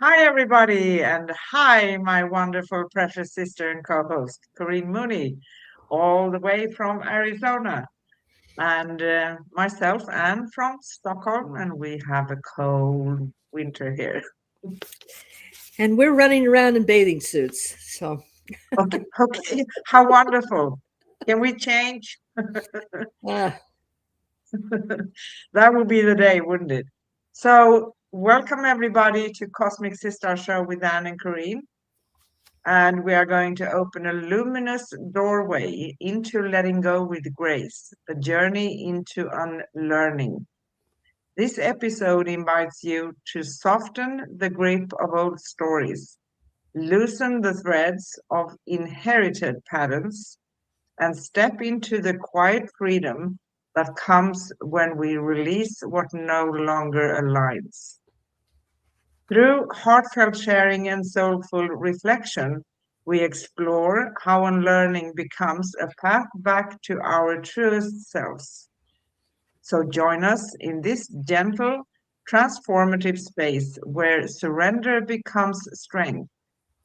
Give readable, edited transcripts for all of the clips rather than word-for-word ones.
Hi, everybody, and hi, my wonderful, precious sister and co-host, Corinne Mooney, all the way from Arizona, and myself, Anne, from Stockholm, and we have a cold winter here. And we're running around in bathing suits. So, Okay, okay, how wonderful. Can we change? uh, That would be the day, wouldn't it? So, welcome everybody to Cosmic Sis-Stars Show with Anne and Corinne. And we are going to open a luminous doorway into letting go with grace, a journey into unlearning. This episode invites you to soften the grip of old stories, loosen the threads of inherited patterns, and step into the quiet freedom that comes when we release what no longer aligns. Through heartfelt sharing and soulful reflection, we explore how unlearning becomes a path back to our truest selves. So join us in this gentle, transformative space where surrender becomes strength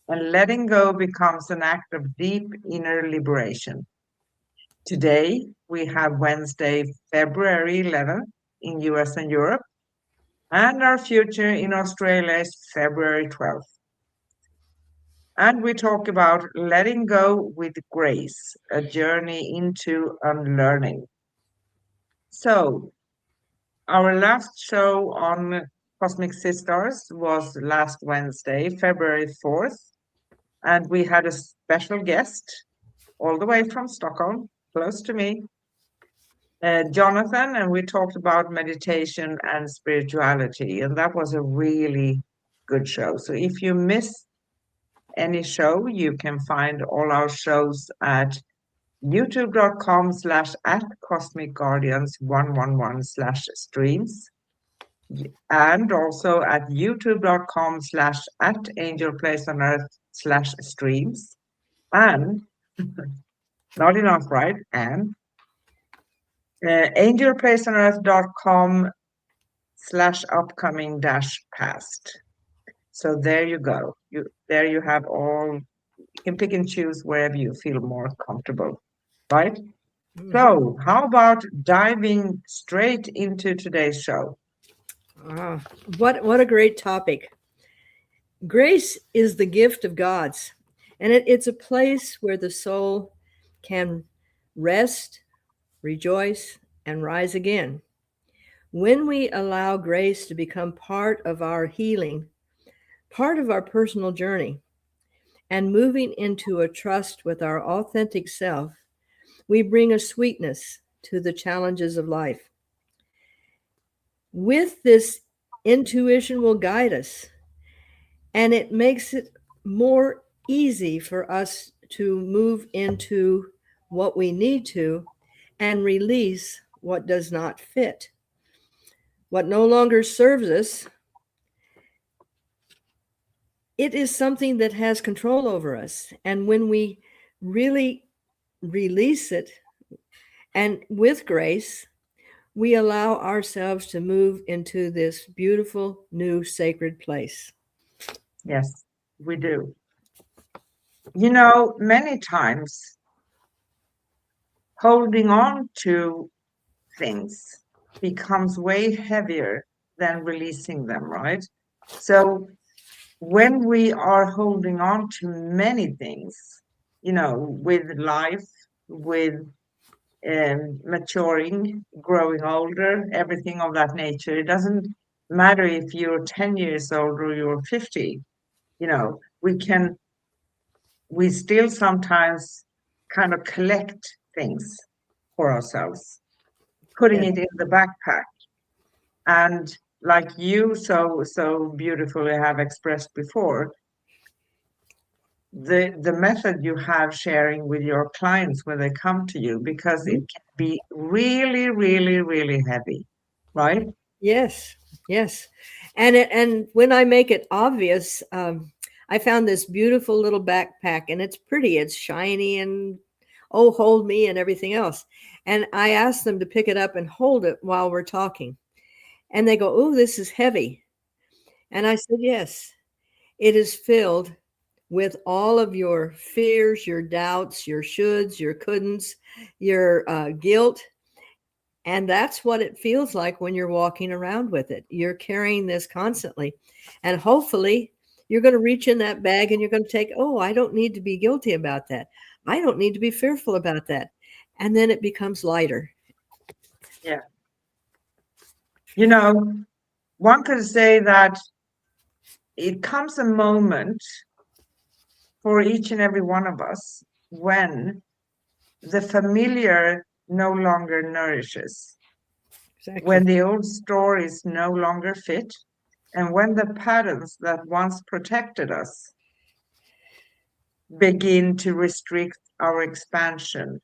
and letting go becomes an act of deep inner liberation. Today, we have Wednesday, February 11th in US and Europe, and our future in Australia is February 12th. And we talk about letting go with grace, a journey into unlearning. So, our last show on Cosmic Sisters was last Wednesday, February 4th, and we had a special guest all the way from Stockholm, close to me, Jonathan, and we talked about meditation and spirituality, and that was a really good show. So, if you missed any show, you can find all our shows at youtube.com/ at Cosmic Guardians 111 slash streams, and also at youtube.com/ at Angel Place on Earth slash streams. And not enough, right? And angelplaceonearth.com/ upcoming dash past. So there you go. There you have all. You can pick and choose wherever you feel more comfortable, right? mhm. So, how about diving straight into today's show? Ah, what a great topic. Grace is the gift of God's, and it's a place where the soul can rest, rejoice, and rise again. When we allow grace to become part of our healing, part of our personal journey, and moving into a trust with our authentic self, we bring a sweetness to the challenges of life. With this, intuition will guide us, and it makes it more easy for us to move into what we need to and release what does not fit. What no longer serves us, it is something that has control over us. And when we really release it and with grace, we allow ourselves to move into this beautiful new sacred place. Yes, we do. You know, many times holding on to things becomes way heavier than releasing them, right? So, when we are holding on to many things, with life, with maturing, growing older, everything of that nature. It doesn't matter if you're 10 years old or you're 50, we still sometimes kind of collect things for ourselves, putting Yes. it in the backpack. And like you so beautifully have expressed before, the method you have sharing with your clients when they come to you, because it can be really, really, really heavy, right? Yes, yes, and when I make it obvious, I found this beautiful little backpack, and it's pretty. It's shiny and oh, hold me and everything else. And I asked them to pick it up and hold it while we're talking, and they go, "Oh, this is heavy." And I said, "Yes." It is filled with all of your fears, your doubts, your shoulds, your couldn'ts, your guilt. And that's what it feels like when you're walking around with it. You're carrying this constantly. And hopefully, you're going to reach in that bag and you're going to take, oh, I don't need to be guilty about that. I don't need to be fearful about that. And then it becomes lighter. Yeah. You know, one could say that it comes a moment for each and every one of us when the familiar no longer nourishes, when Exactly. the old stories no longer fit, and when the patterns that once protected us begin to restrict our expansion,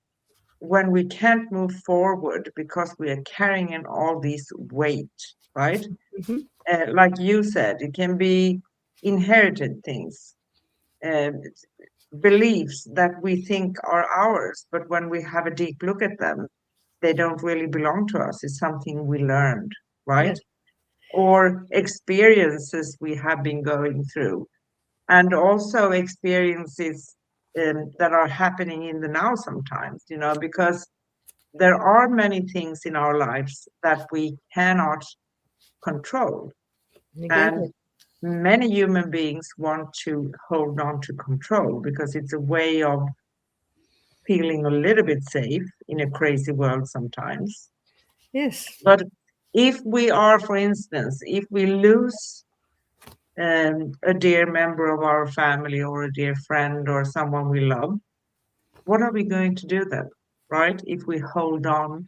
when we can't move forward because we are carrying in all this weight, right? Hmm. Like you said, it can be inherited things, uh, beliefs that we think are ours, but when we have a deep look at them, they don't really belong to us. It's something we learned, right? Yes. Or experiences we have been going through, and also experiences that are happening in the now sometimes, because there are many things in our lives that we cannot control. And Exactly. many human beings want to hold on to control because it's a way of feeling a little bit safe in a crazy world sometimes. Yes. But if we are, for instance, if we lose a dear member of our family or a dear friend or someone we love, what are we going to do then, right? If we hold on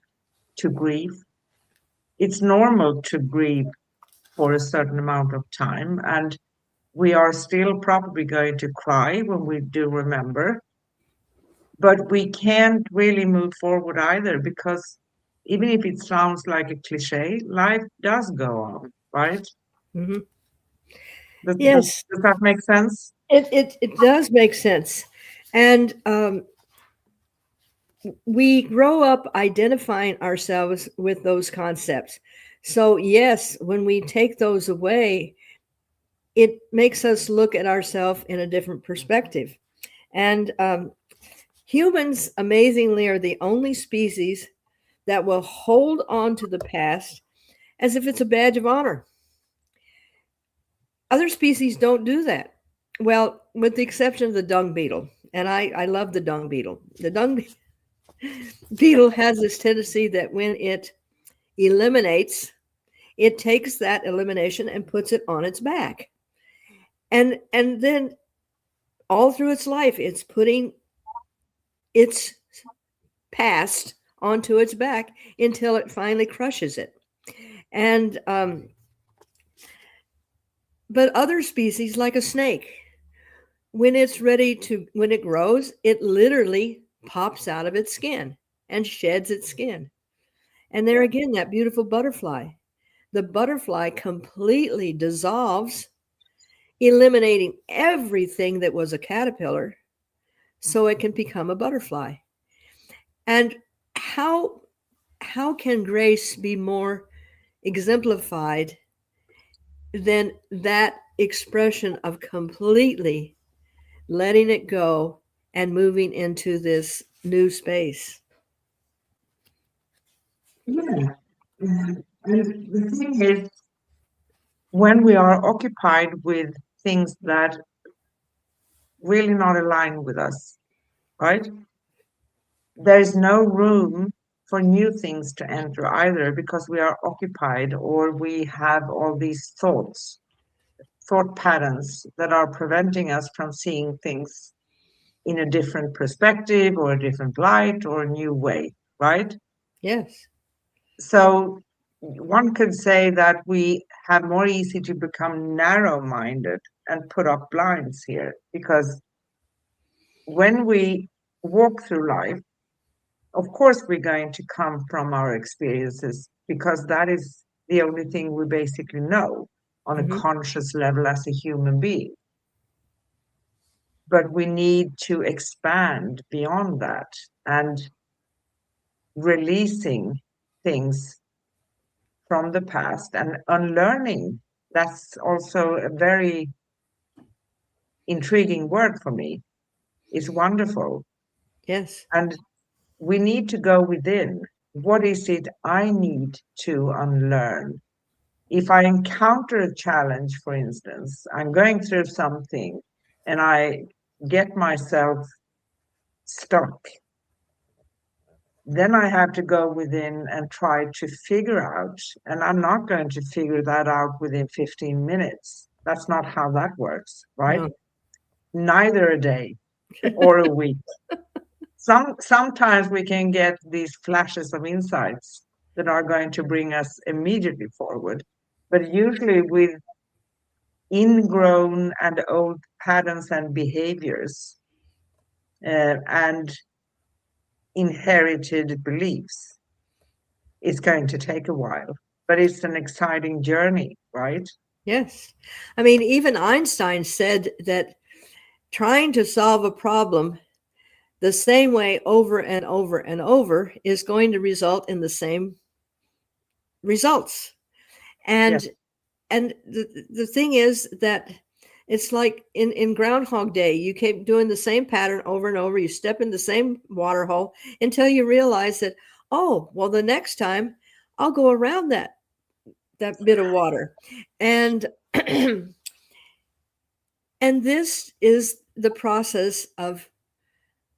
to grief, it's normal to grieve for a certain amount of time, and we are still probably going to cry when we do remember, but we can't really move forward either because even if it sounds like a cliche, life does go on, right? Hmm. Does, does, Yes. does that make sense? It does make sense. And we grow up identifying ourselves with those concepts. So, yes, when we take those away, it makes us look at ourselves in a different perspective. And humans, amazingly, are the only species that will hold on to the past as if it's a badge of honor. Other species don't do that. Well, with the exception of the dung beetle. And I love the dung beetle. The beetle has this tendency that when it eliminates, it takes that elimination and puts it on its back. And then all through its life, it's putting its past onto its back until it finally crushes it. And but other species, like a snake, when it grows, it literally pops out of its skin and sheds its skin. And there Yeah. again, that beautiful butterfly. The butterfly completely dissolves, eliminating everything that was a caterpillar so it can become a butterfly. And how how can grace be more exemplified than that expression of completely letting it go and moving into this new space? Yeah. And the thing is, when we are occupied with things that really not align with us, right? There is no room for new things to enter either because we are occupied or we have all these thought patterns that are preventing us from seeing things in a different perspective or a different light or a new way, right? Yes. So one could say that we have more easy to become narrow-minded and put up blinds here because when we walk through life, of course, we're going to come from our experiences because that is the only thing we basically know on a Hmm. conscious level as a human being. But we need to expand beyond that and releasing things from the past and unlearning. That's also a very intriguing word for me. It's wonderful. Yes. And we need to go within. What is it I need to unlearn? If I encounter a challenge, for instance, I'm going through something and I get myself stuck, then I have to go within and try to figure out, and I'm not going to figure that out within 15 minutes. That's not how that works, right? No. Neither a day or a week. Sometimes we can get these flashes of insights that are going to bring us immediately forward, but usually with ingrown and old patterns and behaviors and inherited beliefs, it's going to take a while, but it's an exciting journey, right? Yes. I mean, even Einstein said that trying to solve a problem the same way over and over and over is going to result in the same results. Yeah, And the thing is that it's like in Groundhog Day, you keep doing the same pattern over and over. You step in the same water hole until you realize that, oh, well, the next time I'll go around that bit of water. And and this is the process of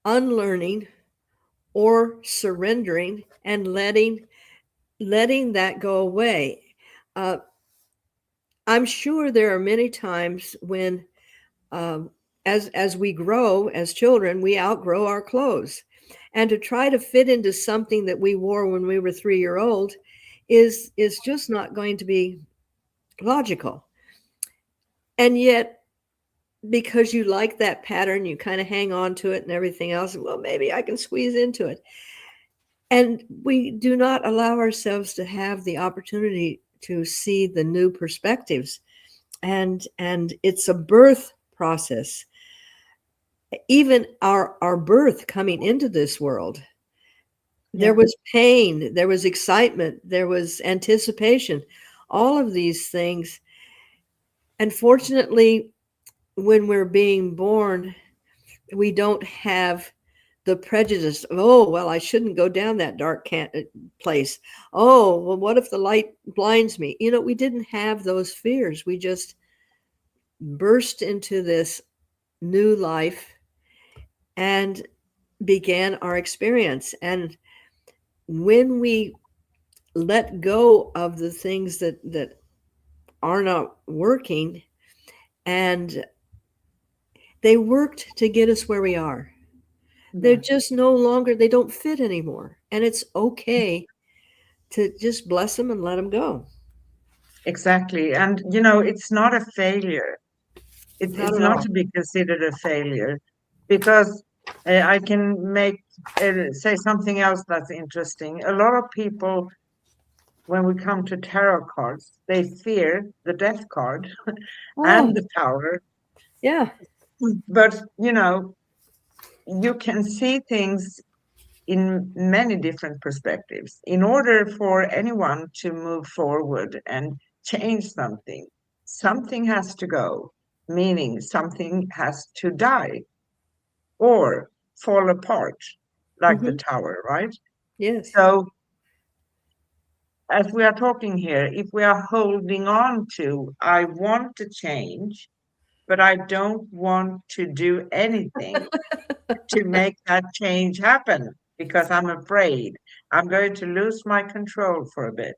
unlearning or surrendering and letting that go away. Uh, I'm sure there are many times when, um, as we grow as children, we outgrow our clothes, and to try to fit into something that we wore when we were 3 year old is just not going to be logical. And yet, because you like that pattern, you kind of hang on to it and everything else. Well, maybe I can squeeze into it. And we do not allow ourselves to have the opportunity to see the new perspectives. And it's a birth process. Even our birth coming into this world, there yeah, was pain, there was excitement, there was anticipation, all of these things. Unfortunately, when we're being born, we don't have the prejudice of, oh, well, I shouldn't go down that dark place. Oh, well, what if the light blinds me? We didn't have those fears. We just burst into this new life and began our experience. And when we let go of the things that are not working, and they worked to get us where we are, they're yeah, just no longer, they don't fit anymore. And it's okay to just bless them and let them go. exactly. And it's not a failure. Not It's at not all. to be considered a failure because I can say something else that's interesting. A lot of people, when we come to tarot cards, they fear the death card Oh, and the tower. yeah. But you can see things in many different perspectives. In order for anyone to move forward and change something, something has to go, meaning something has to die or fall apart, like the Hmm. tower, right? Yes. So, as we are talking here, if we are holding on to, I want to change, but I don't want to do anything to make that change happen because I'm afraid I'm going to lose my control for a bit.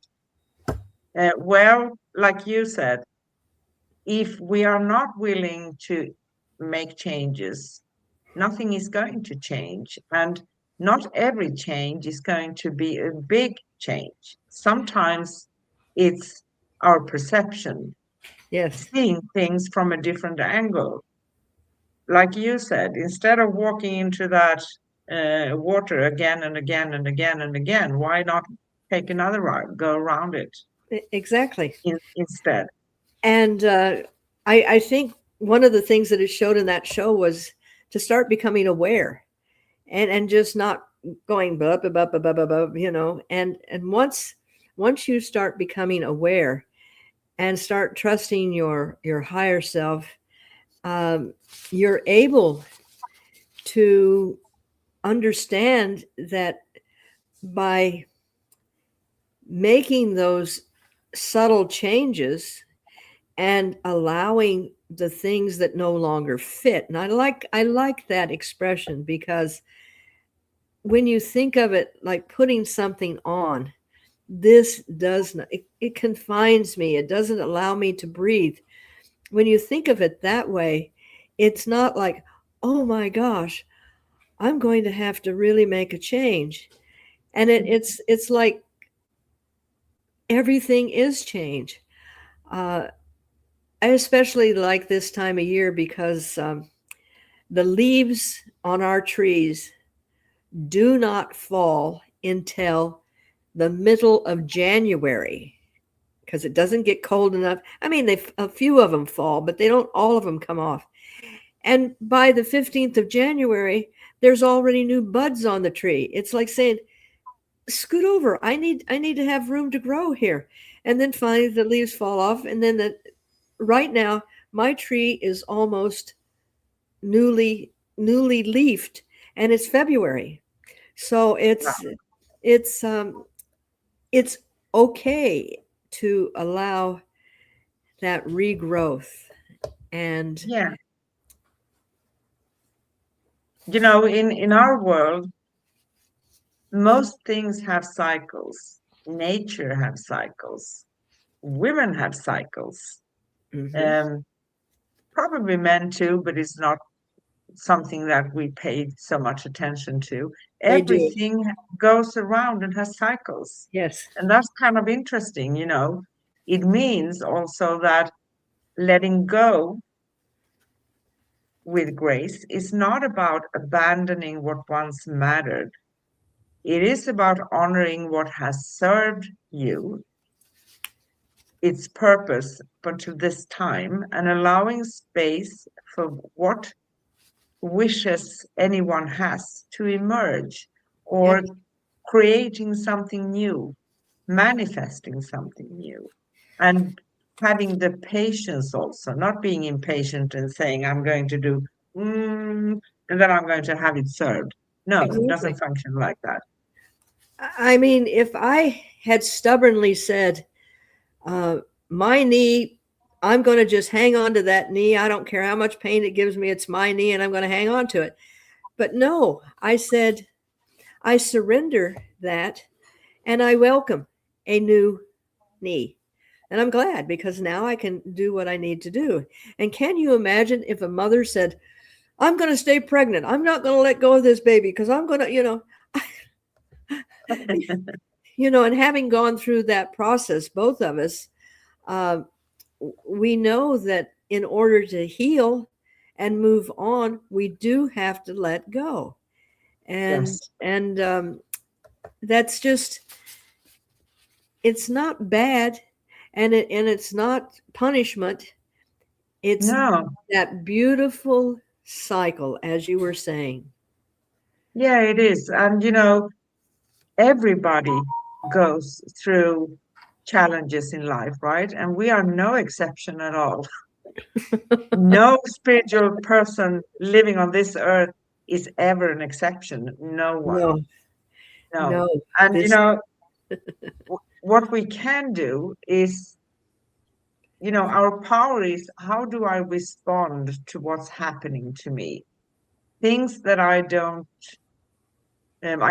Well, like you said, if we are not willing to make changes, nothing is going to change. And not every change is going to be a big change. Sometimes it's our perception, Yes. seeing things from a different angle. Like you said, instead of walking into that water again and again and again and again, why not take another route, go around it Exactly. instead? And I think one of the things that it showed in that show was to start becoming aware, and just not going blah blah blah blah blah blah, and once you start becoming aware and start trusting your higher self, um, you're able to understand that by making those subtle changes and allowing the things that no longer fit. And I like that expression, because when you think of it like putting something on, this does not, it confines me. It doesn't allow me to breathe. When you think of it that way, it's not like, oh my gosh, I'm going to have to really make a change. And it's like everything is change. Uh, I especially like this time of year because the leaves on our trees do not fall until the middle of January, because it doesn't get cold enough. I mean, a few of them fall, but they don't all of them come off. And by the 15th of January, there's already new buds on the tree. It's like saying, scoot over. I need to have room to grow here. And then finally the leaves fall off. And then right now, my tree is almost newly leafed, and it's February. So Wow. it's um it's okay to allow that regrowth. And Yeah. In our world, most things have cycles. Nature have cycles. Women have cycles. mhm, Um, Probably men too, but it's not something that we pay so much attention to. they do. Everything goes around and has cycles. Yes. And that's kind of interesting. It means also that letting go with grace is not about abandoning what once mattered. It is about honoring what has served you, its purpose, but to this time, and allowing space for what wishes anyone has to emerge, Yeah. or creating something new, manifesting something new, and having the patience also, not being impatient and saying, I'm going to do, and then I'm going to have it served. No, it doesn't Exactly. function like that. I mean, if I had stubbornly said, uh, my knee, I'm going to just hang on to that knee. I don't care how much pain it gives me. It's my knee and I'm going to hang on to it. But no, I said, I surrender that and I welcome a new knee. And I'm glad, because now I can do what I need to do. And can you imagine if a mother said, I'm going to stay pregnant. I'm not going to let go of this baby because I'm going to, and having gone through that process, both of us, uh, we know that in order to heal and move on, we do have to let go. And Yes. and that's just, it's not bad, and it's not punishment. It's No. that beautiful cycle, as you were saying. Yeah, it is. And everybody goes through challenges in life, right? And we are no exception at all. No spiritual person living on this earth is ever an exception. No one. No, No. no, And this, what we can do is, our power is, how do I respond to what's happening to me? Things that I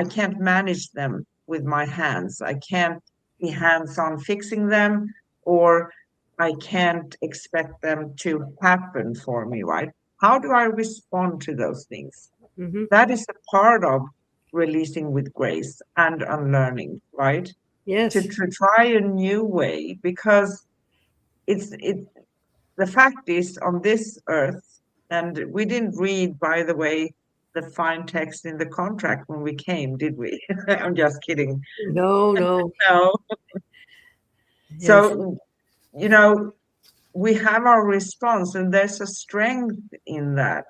can't manage them with my hands. I can't be hands on fixing them, or I can't expect them to happen for me, right? How do I respond to those things? mhm, That is a part of releasing with grace and unlearning, right? To, yes, to try a new way, because it the fact is, on this earth, and we didn't read, by the way, the fine text in the contract when we came, did we? I'm just kidding. no, no, No. yes, So, you know, we have our response, and there's a strength in that,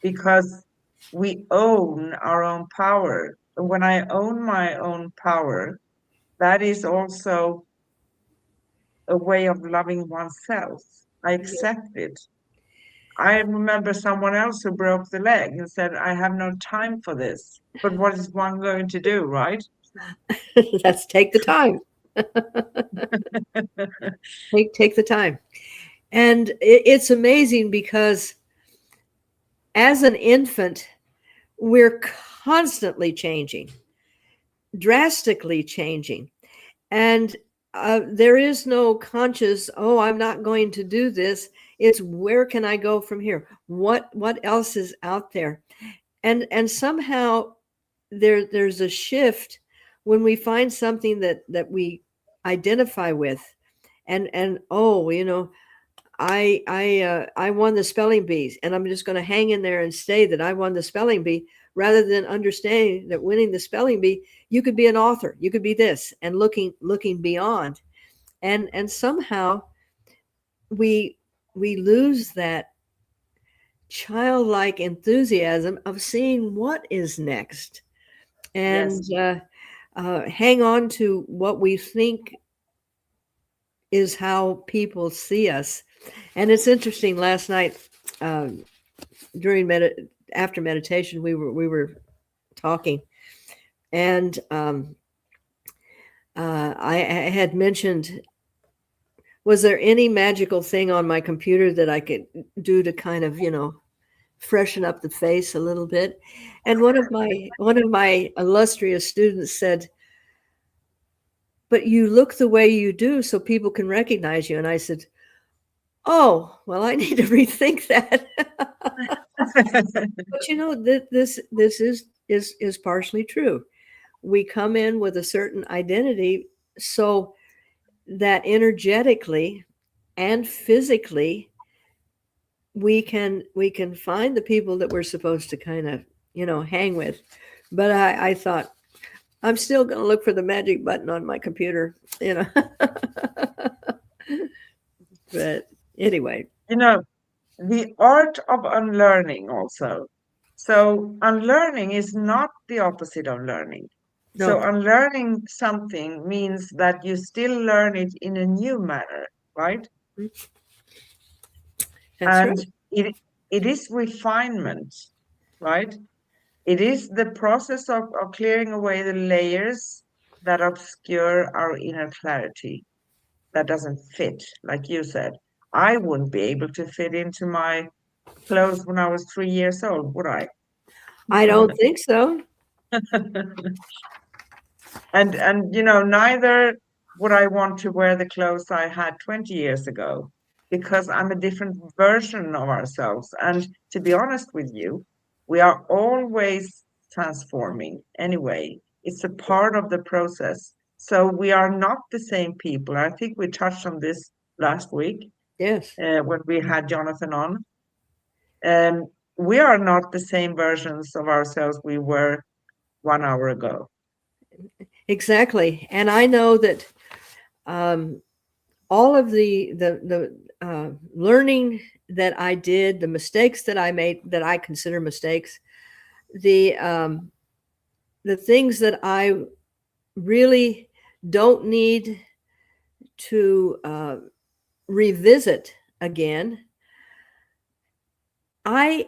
because we own our own power. And when I own my own power, that is also a way of loving oneself. I yes, accept it. I remember someone else who broke the leg and said, I have no time for this. But what is one going to do, right? Let's take the time. Take the time. And it's amazing because as an infant, we're constantly changing, drastically changing. And there is no conscious, oh, I'm not going to do this. It's where can I go from here? What else is out there? And somehow there's a shift when we find something that we identify with, and oh, I won the spelling bee, and I'm just going to hang in there and say that I won the spelling bee, rather than understanding that winning the spelling bee, you could be an author, you could be this, and looking beyond, and somehow we we lose that childlike enthusiasm of seeing what is next, and Yes. hang on to what we think is how people see us. And it's interesting. Last night, um, during after meditation, we were talking, and I had mentioned, was there any magical thing on my computer that I could do to kind of freshen up the face a little bit? And one of my illustrious students said, "But you look the way you do, so people can recognize you." And I said, "Oh, well, I need to rethink that." But this is partially true. We come in with a certain identity, so that energetically and physically we can find the people that we're supposed to kind of hang with. But I thought, I'm still going to look for the magic button on my computer. But anyway. You know, the art of unlearning also. So, unlearning is not the opposite of learning. So, No. unlearning something means that you still learn it in a new manner, right? That's right. And it is refinement, right? It is the process of clearing away the layers that obscure our inner clarity, that doesn't fit, like you said. I wouldn't be able to fit into my clothes when I was 3 years old, would I? I don't think so. And neither would I want to wear the clothes I had 20 years ago, because I'm a different version of ourselves. And to be honest with you, we are always transforming anyway. It's a part of the process. So we are not the same people. I think we touched on this last week Yes. when we had Jonathan on. Um, we are not the same versions of ourselves we were 1 hour ago. Exactly. And I know that um, all of the learning that I did, the mistakes that I made, that I consider mistakes, the um, the things that I really don't need to revisit again. I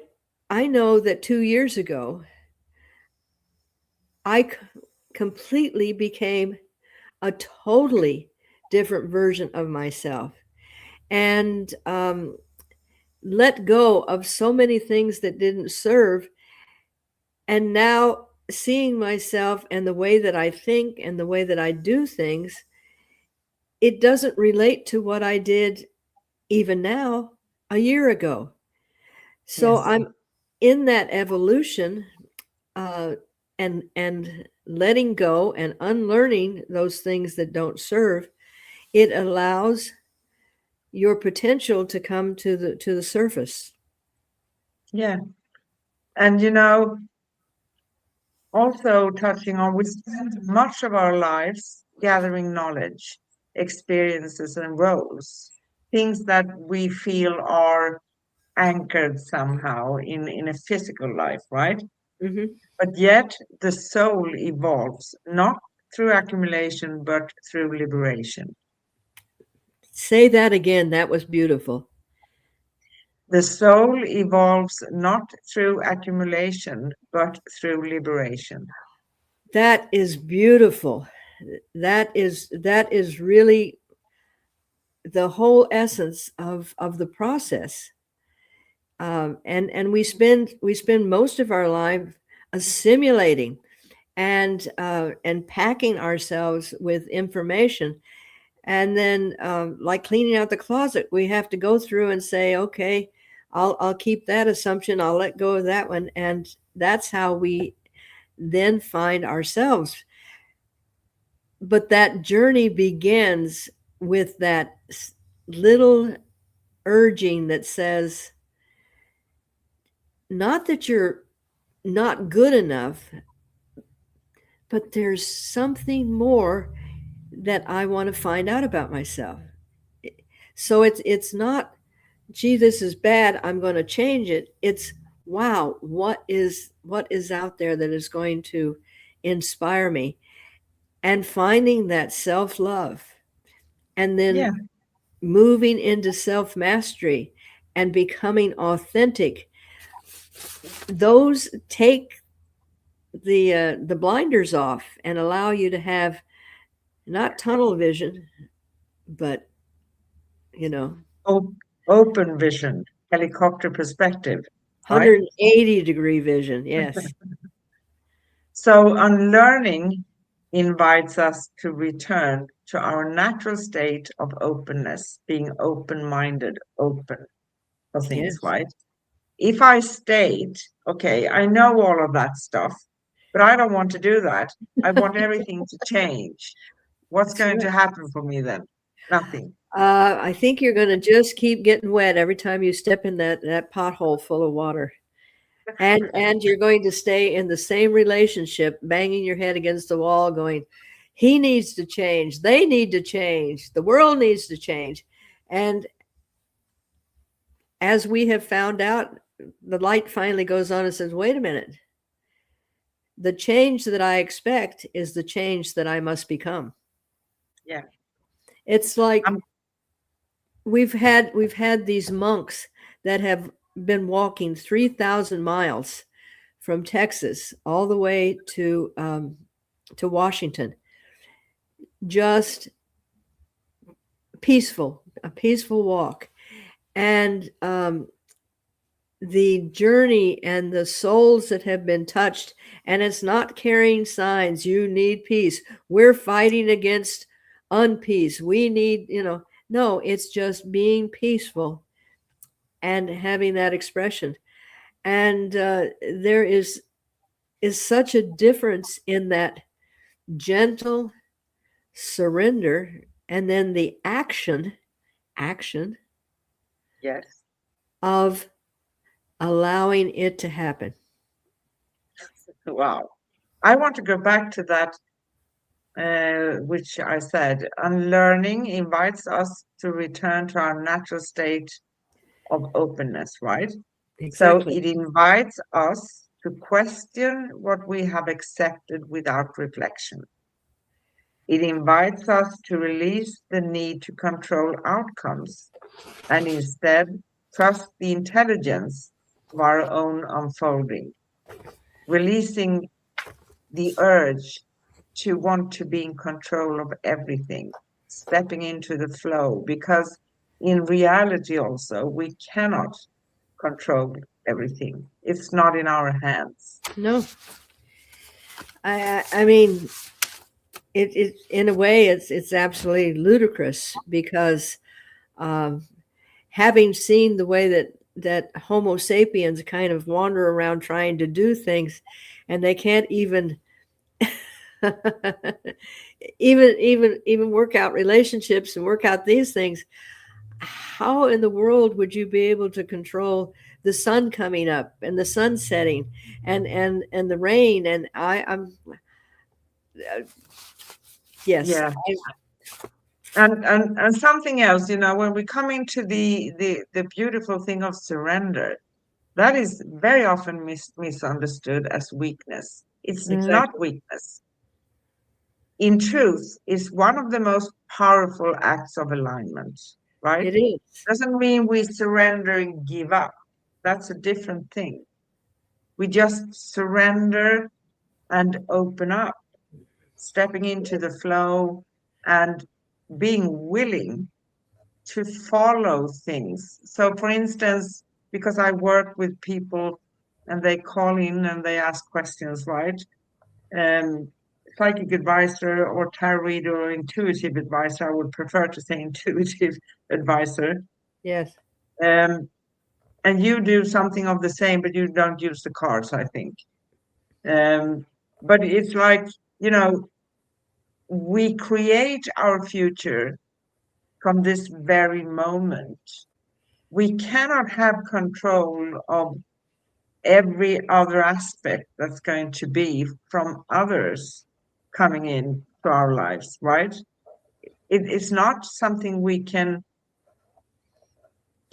I know that 2 years ago I completely became a totally different version of myself, and let go of so many things that didn't serve. And now seeing myself and the way that I think and the way that I do things, it doesn't relate to what I did even now a year ago. So Yes. I'm in that evolution, uh, and letting go and unlearning those things that don't serve. It allows your potential to come to the surface. Yeah. And also touching on, we spend much of our lives gathering knowledge, experiences, and roles, things that we feel are anchored somehow in a physical life, right? Hmm. But yet the soul evolves not through accumulation, but through liberation. Say that again. That was beautiful. The soul evolves not through accumulation, but through liberation. That is beautiful. That is really the whole essence of the process. And we spend most of our life assimilating and packing ourselves with information, and then like cleaning out the closet, we have to go through and say, okay, I'll keep that assumption, I'll let go of that one, and that's how we then find ourselves. But that journey begins with that little urging that says, not that you're not good enough, but there's something more that I want to find out about myself. So it's not, gee, this is bad, I'm going to change it. It's, wow, what is out there that is going to inspire me? And finding that self-love, and Yeah. then moving into self-mastery and becoming authentic. Those take the blinders off and allow you to have not tunnel vision, but you know O- Open vision, helicopter perspective, right? 180-degree vision. Yes, So, unlearning invites us to return to our natural state of openness, being open minded, open for things, yes, right? If I state, okay, I know all of that stuff, but I don't want to do that. I want everything to change. What's that's going to right. happen for me then? Nothing. I think you're going to just keep getting wet every time you step in that pothole full of water. And you're going to stay in the same relationship, banging your head against the wall, going, he needs to change, they need to change, the world needs to change. And as we have found out, the light finally goes on and says, wait a minute, the change that I expect is the change that I must become. Yeah. It's like Um, we've had these monks that have been walking 3,000 miles from Texas all the way to Washington, just a peaceful walk. And the journey and the souls that have been touched, and it's not carrying signs, you need peace, we're fighting against unpeace, we need, no, it's just being peaceful and having that expression. And there is such a difference in that gentle surrender, and then the action yes. of allowing it to happen. Wow. I want to go back to that, which I said, unlearning invites us to return to our natural state of openness, right? So Exactly. it invites us to question what we have accepted without reflection. It invites us to release the need to control outcomes and instead trust the intelligence of our own unfolding, releasing the urge to want to be in control of everything, stepping into the flow, because in reality, also, we cannot control everything. It's not in our hands. No, I mean, it in a way it's absolutely ludicrous, because um, having seen the way that Homo sapiens kind of wander around trying to do things, and they can't even even work out relationships and work out these things. How in the world would you be able to control the sun coming up and the sun setting, and the rain? And I'm yes, Yeah. And something else, when we come into the beautiful thing of surrender, that is very often misunderstood as weakness. It's not exactly. weakness. In truth, is one of the most powerful acts of alignment. right? It is. Doesn't mean we surrender and give up. That's a different thing. We just surrender and open up, stepping into the flow and being willing to follow things. So, for instance, because I work with people and they call in and they ask questions, right? Um, Psychic advisor or tarot reader or intuitive advisor, I would prefer to say intuitive advisor. Yes. Um, and you do something of the same, but you don't use the cards, I think. Um, but it's like, you know, we create our future from this very moment. We cannot have control of every other aspect that's going to be from others coming in to our lives, right? It's not something we can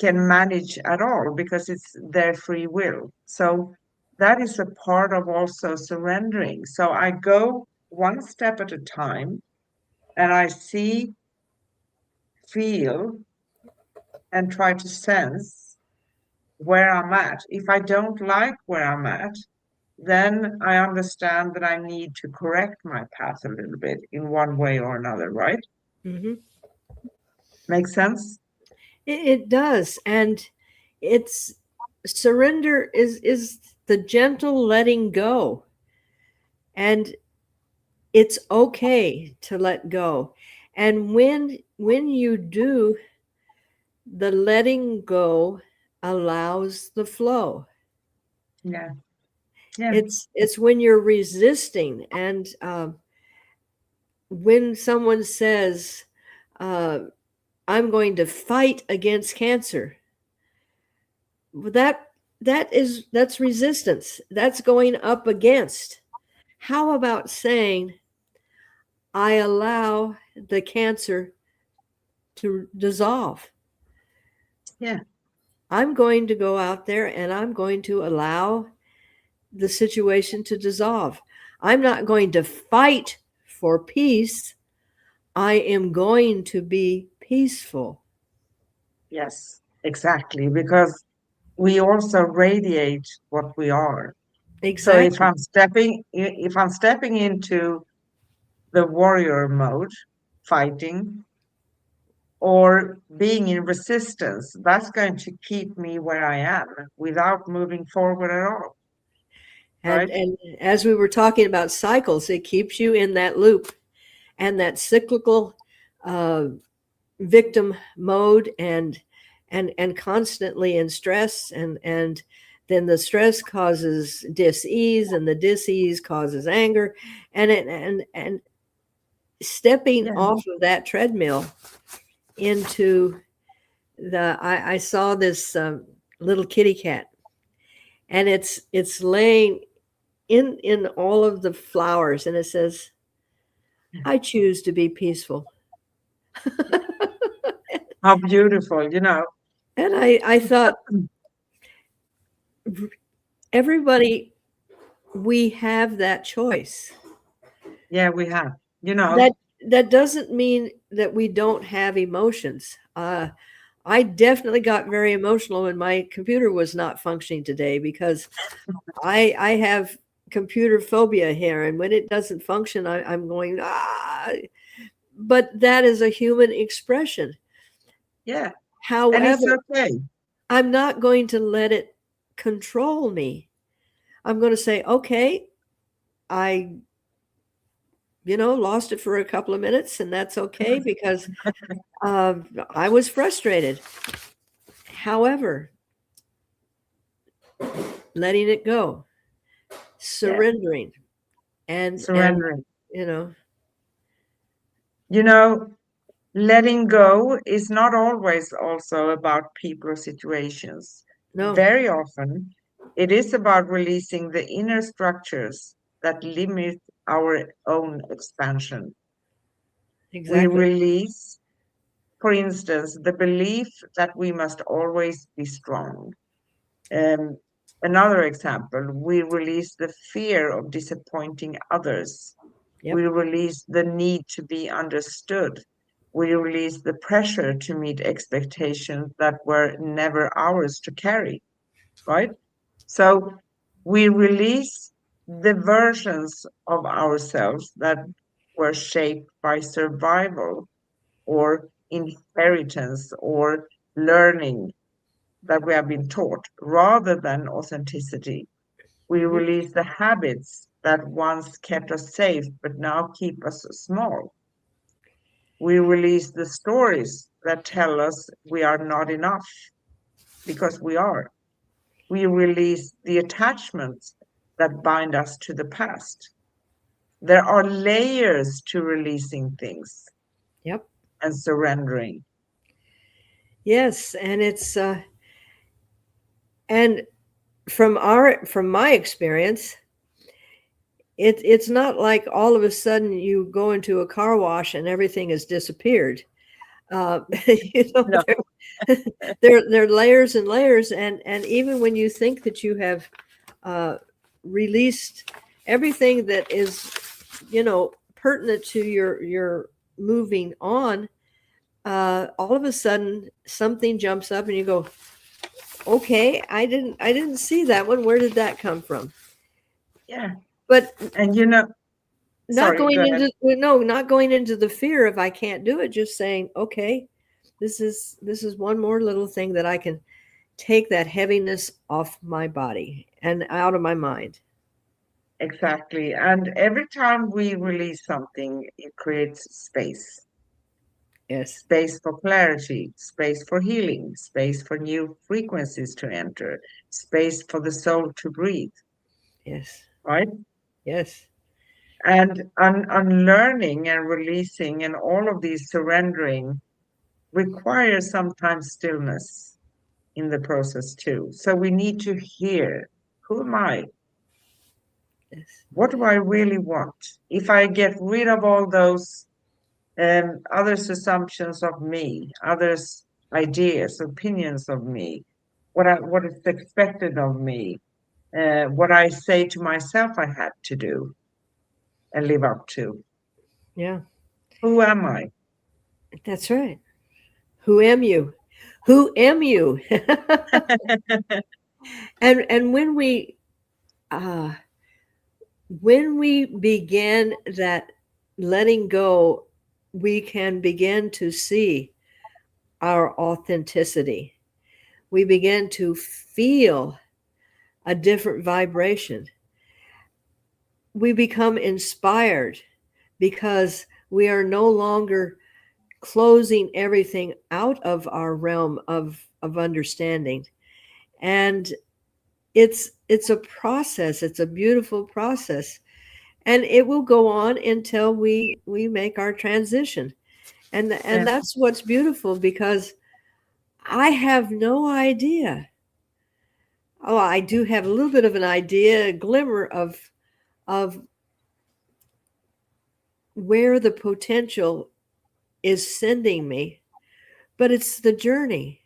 manage at all because it's their free will. So that is a part of also surrendering. So I go one step at a time and I see, feel, and try to sense where I'm at. If I don't like where I'm at, then I understand that I need to correct my path a little bit in one way or another, right? Hmm. Make sense? It does. And it's surrender is the gentle letting go. And it's okay to let go. And when you do, the letting go allows the flow. Yeah. Yeah. It's when you're resisting, and when someone says, uh, "I'm going to fight against cancer," that that's resistance. That's going up against. How about saying, "I allow the cancer to dissolve"? Yeah. I'm going to go out there and I'm going to allow the situation to dissolve. I'm not going to fight for peace. I am going to be peaceful. Yes. Exactly. Because we also radiate what we are. So Exactly. if I'm stepping into the warrior mode, fighting, or being in resistance, that's going to keep me where I am without moving forward at all, right? And as we were talking about cycles, it keeps you in that loop and that cyclical uh, victim mode, and constantly in stress, and then the stress causes dis-ease, and the dis-ease causes anger, and stepping Yeah, off of that treadmill into I saw this little kitty cat, and it's laying in all of the flowers, and it says, "I choose to be peaceful." how beautiful, you know. And I thought, everybody, we have that choice. Yeah, we have, you know. That that doesn't mean that we don't have emotions. I definitely got very emotional when my computer was not functioning today, because I have computer phobia here, and when it doesn't function, I'm going, ah. But that is a human expression. Yeah, and it's However, okay. I'm not going to let it control me. I'm going to say, okay, I lost it for a couple of minutes, and that's okay, because I was frustrated. However, letting it go, Yeah, surrendering, and surrendering. you know, You know, letting go is not always also about people or situations. no, Very often, it is about releasing the inner structures that limit our own expansion. We exactly. release, for instance, the belief that we must always be strong. Um, Another example, we release the fear of disappointing others. We Yep. release the need to be understood. We release the pressure to meet expectations that were never ours to carry, right? So we release the versions of ourselves that were shaped by survival or inheritance or learning that we have been taught rather than authenticity. We Mhm. release the habits that once kept us safe but now keep us small. We release the stories that tell us we are not enough because we are. We release the attachments that bind us to the past. There are layers to releasing things Yep. and surrendering. Yes, and and from my experience, it's not like all of a sudden you go into a car wash and everything has disappeared. You know, No, there are layers and layers, and even when you think that you have uh, released everything that is, pertinent to your moving on, all of a sudden something jumps up and you go, okay, I didn't see that one. Where did that come from? yeah. But And not sorry, go going ahead. into no, not going into the fear of I can't do it. Just saying, okay, this is one more little thing that I can take that heaviness off my body and out of my mind. Exactly. And every time we release something, it creates space. Yes, Space for clarity, space for healing, space for new frequencies to enter, space for the soul to breathe, yes, right? yes, And unlearning and releasing and all of these surrendering requires sometimes stillness in the process too. So we need to hear, who am I? yes, What do I really want? If I get rid of all those others' assumptions of me, others' ideas, opinions of me, what is expected of me, what I say to myself I had to do and live up to. yeah, Who am I? that's right. Who am you? Who am you? And uh, when we begin that letting go, we can begin to see our authenticity. We begin to feel a different vibration. We become inspired because we are no longer closing everything out of our realm of understanding. And it's a process. It's a beautiful process. And it will go on until we make our transition. And Yeah, that's what's beautiful because I have no idea. Oh, I do have a little bit of an idea, a glimmer of where the potential is sending me, but it's the journey.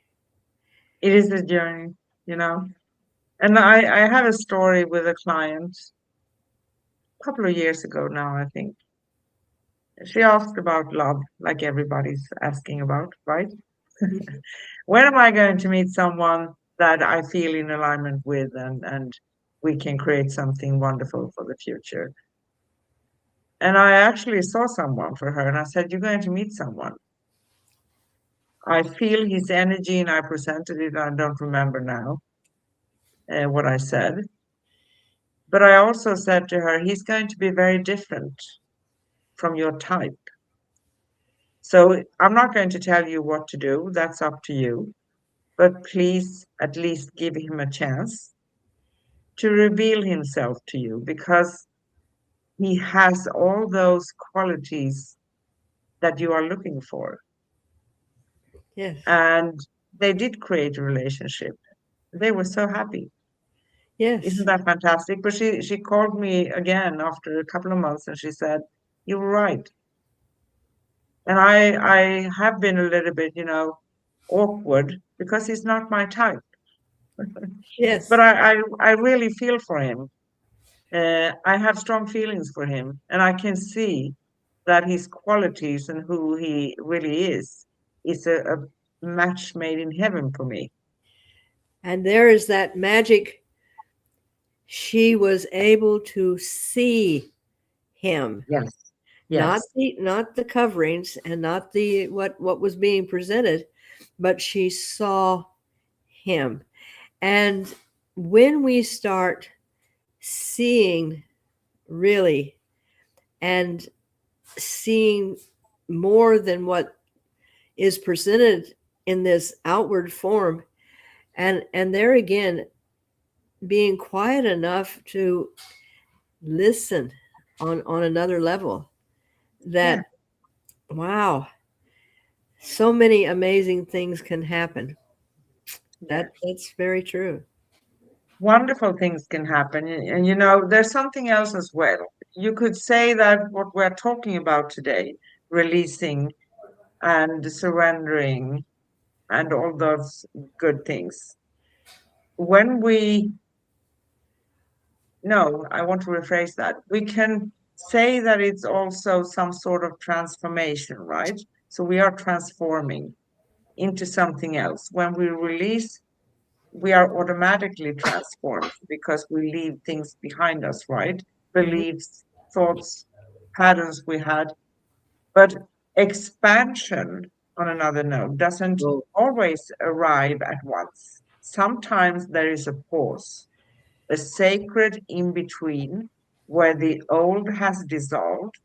it is a journey, you know. And I had a story with a client a couple of years ago now, I think. She asked about love, like everybody's asking about, right? Mhm. When am I going to meet someone that I feel in alignment with and we can create something wonderful for the future? And I actually saw someone for her and I said, you're going to meet someone. I feel his energy and I presented it. I don't remember now what I said. But I also said to her, he's going to be very different from your type. So I'm not going to tell you what to do. That's up to you. But please at least give him a chance to reveal himself to you because he has all those qualities that you are looking for. Yes. And they did create a relationship. They were so happy. Isn't Yes. that fantastic? But she called me again after a couple of months and she said, you were right. And I have been a little bit, awkward because he's not my type. But Yes. I really feel for him. I have strong feelings for him, and I can see that his qualities and who he really is a match made in heaven for me. And there is that magic. She was able to see him, Yes, not yes, the coverings and not the what was being presented, but she saw him. And when we start seeing really and seeing more than what is presented in this outward form, and there again being quiet enough to listen on another level, yeah, that wow, so many amazing things can happen. yeah. That's very true. Wonderful things can happen. And you know, there's something else as well. You could say that what we're talking about today, releasing and surrendering and all those good things. When we, no, I want to rephrase that. We can say that it's also some sort of transformation, right? So we are transforming into something else. When we release, we are automatically transformed because we leave things behind us, right? Mhm. Beliefs, thoughts, patterns we had. But expansion, on another note, doesn't Oh, always arrive at once. Sometimes there is a pause, a sacred in between where the old has dissolved,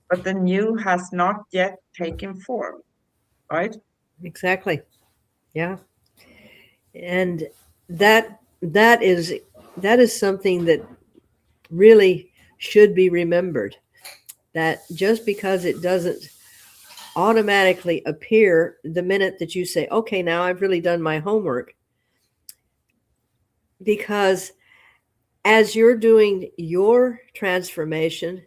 but the new has not yet taken form, right? exactly. Yeah. And that that is something that really should be remembered, that just because it doesn't automatically appear the minute that you say, okay, now I've really done my homework, because as you're doing your transformation,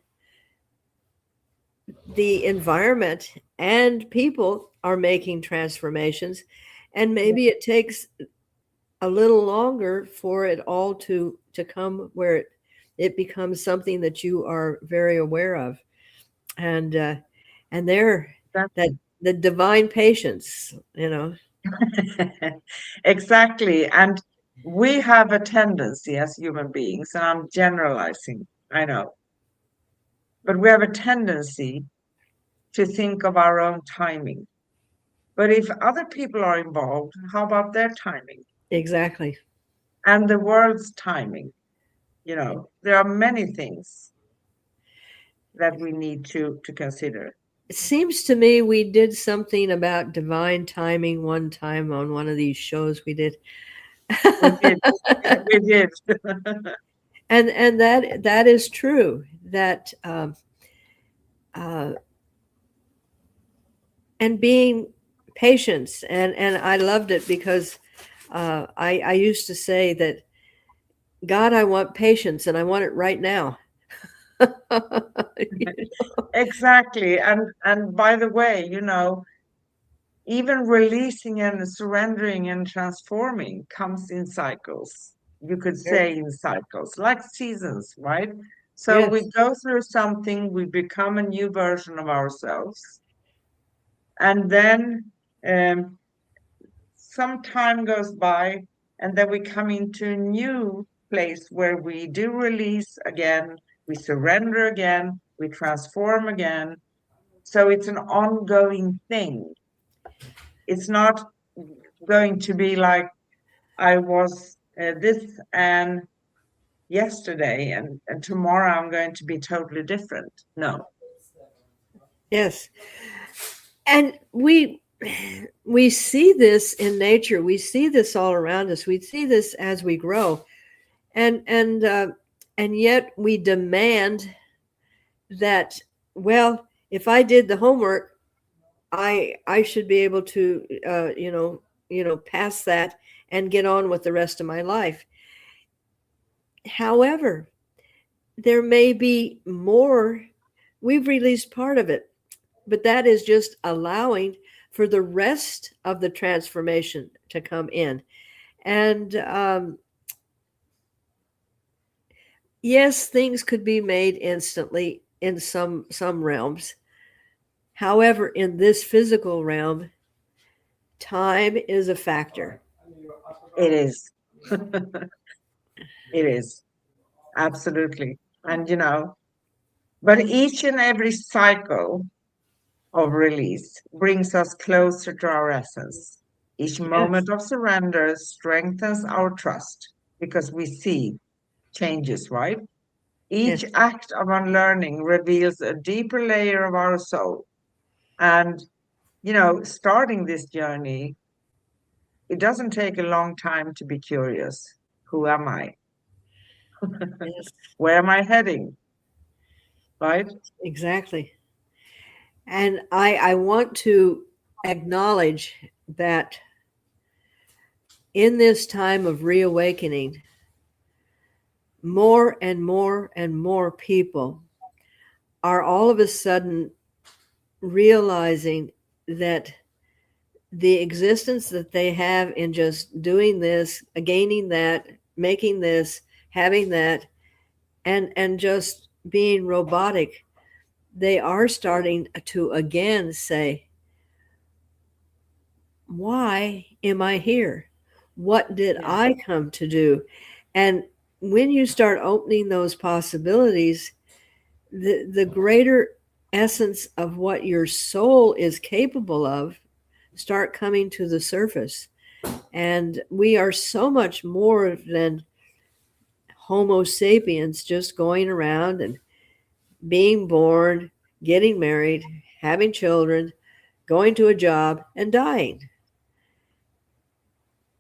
the environment and people are making transformations, and Yeah, maybe it takes a little longer for it all to come where it becomes something that you are very aware of. And uh and there, that exactly. the divine patience, you know. Exactly. And we have a tendency as human beings, and I'm generalizing, I know, but we have a tendency to think of our own timing. But if other people are involved, how about their timing Exactly. and the world's timing? You know, there are many things that we need to consider. It seems to me we did something about divine timing one time on one of these shows we did. We did, we did. And that is true, that uh, and being patience, and I loved it because I used to say that, God, I want patience and I want it right now. Exactly. And by the way, you know, even releasing and surrendering and transforming comes in cycles. You could say in cycles, like seasons, right? So we Yes, go through something, we become a new version of ourselves, and then um, some time goes by, and then we come into a new place where we do release again, we surrender again, we transform again. So it's an ongoing thing. It's not going to be like I was this and yesterday, and tomorrow I'm going to be totally different. No, yes. And we see this in nature. We see this all around us. We see this as we grow, and and yet we demand that, well, if I did the homework, I should be able to pass that and get on with the rest of my life. However, there may be more. We've released part of it, but that is just allowing for the rest of the transformation to come in. And yes, things could be made instantly in some realms, However, in this physical realm, time is a factor. It is. It is. Absolutely. And, but each and every cycle of release brings us closer to our essence. Each Yes. moment of surrender strengthens our trust because we see changes, right? Each Yes. act of unlearning reveals a deeper layer of our soul. And, starting this journey, it doesn't take a long time to be curious. Who am I? Yes. Where am I heading? Right? Exactly. And I want to acknowledge that in this time of reawakening, more and more and more people are all of a sudden realizing that the existence that they have in just doing this, gaining that, making this, having that, and just being robotic, they are starting to again say, why am I here? What did Yeah. I come to do? And when you start opening those possibilities, the greater essence of what your soul is capable of start coming to the surface. And we are so much more than Homo sapiens just going around and being born, getting married, having children, going to a job, and dying.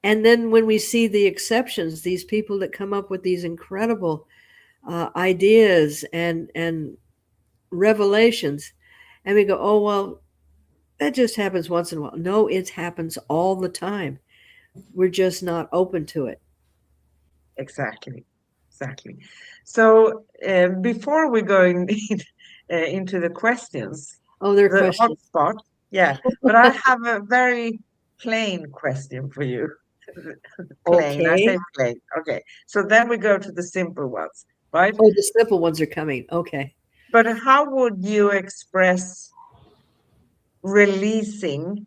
And then when we see the exceptions, these people that come up with these incredible ideas and revelations, and we go, oh, well, that just happens once in a while. No, it happens all the time. We're just not open to it. Exactly. Exactly. So before we go into the questions, Oh, there are the questions. hotspot, yeah, but I have a very plain question for you. Plain, I say Okay. plain. Okay. So then we go to the simple ones, right? Oh, the simple ones are coming. Okay. But how would you express releasing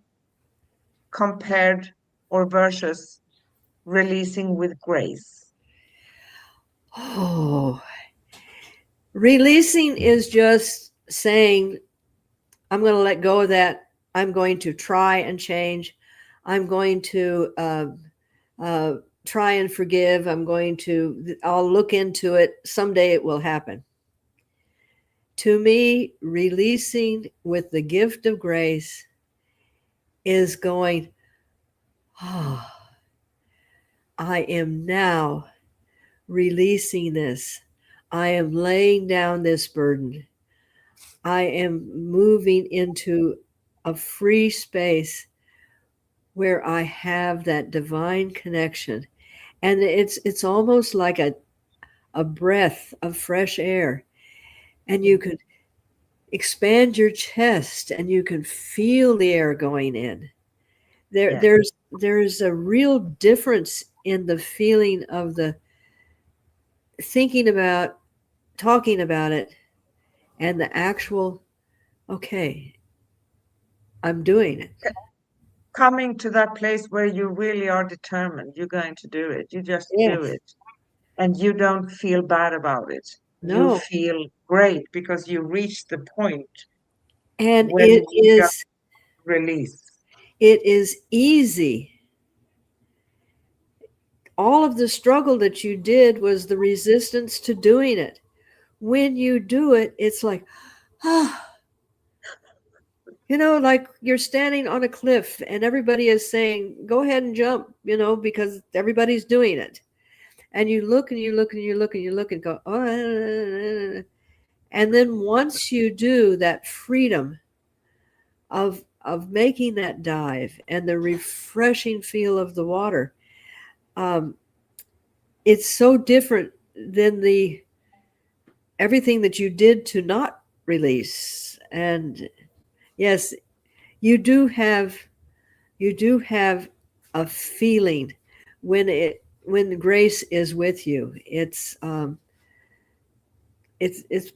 compared or versus releasing with grace? Oh, releasing is just saying, I'm going to let go of that. I'm going to try and change. I'm going to uh, try and forgive. I'll look into it. Someday it will happen. To me, releasing with the gift of grace is going, oh, I am now releasing this. I am laying down this burden. I am moving into a free space where I have that divine connection. And it's almost like a breath of fresh air. And you can expand your chest and you can feel the air going in. Yeah. There's a real difference in the feeling of the thinking about, talking about it, and the actual, okay, I'm doing it. Coming to that place where you really are determined, you're going to do it. You just do Yes. it. And you don't feel bad about it. You No. feel great because you reach the point And when you just release. it is easy. All of the struggle that you did was the resistance to doing it. When you do it, it's like, ah, like you're standing on a cliff and everybody is saying, go ahead and jump, because everybody's doing it. And you look and you look and you look and you look and go, oh, and then once you do that freedom of making that dive and the refreshing feel of the water, um, it's so different than the everything that you did to not release. And yes, you do have a feeling when grace is with you. It's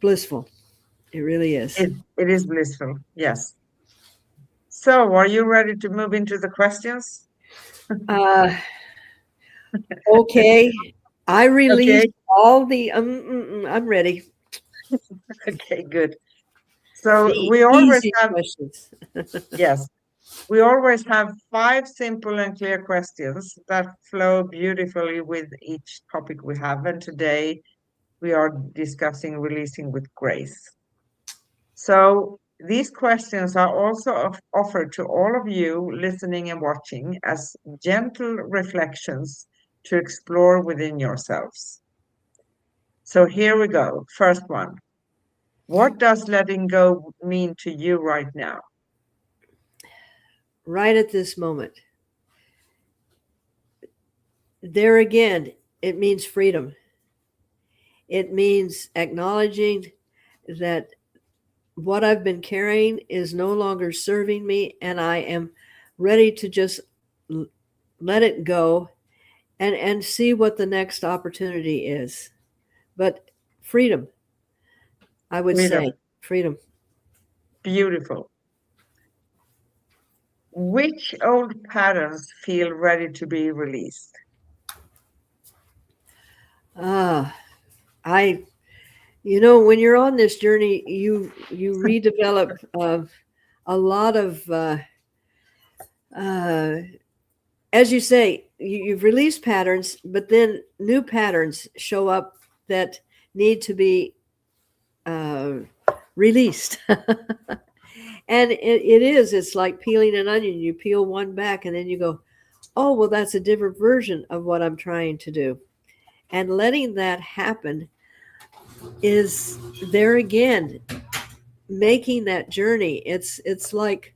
blissful. It really is. It is blissful. Yes. So, are you ready to move into the questions? Uh, okay. I released Okay, all the. I'm ready. okay, good. So, The we always easy have, questions. yes, we always have five simple and clear questions that flow beautifully with each topic we have. And today we are discussing releasing with grace. So, these questions are also offered to all of you listening and watching as gentle reflections to explore within yourselves. So, here we go. First one. What does letting go mean to you right now? Right at this moment. There again, it means freedom. It means acknowledging that what I've been carrying is no longer serving me, and I am ready to just let it go and see what the next opportunity is. But freedom, I would Freedom. say, freedom. Beautiful. Which old patterns feel ready to be released? Ah, I, when you're on this journey, you redevelop a lot of, uh, as you say, you've released patterns, but then new patterns show up that need to be uh, released. And it's like peeling an onion. You peel one back and then you go, oh, well, that's a different version of what I'm trying to do. And letting that happen is there again, making that journey. It's like,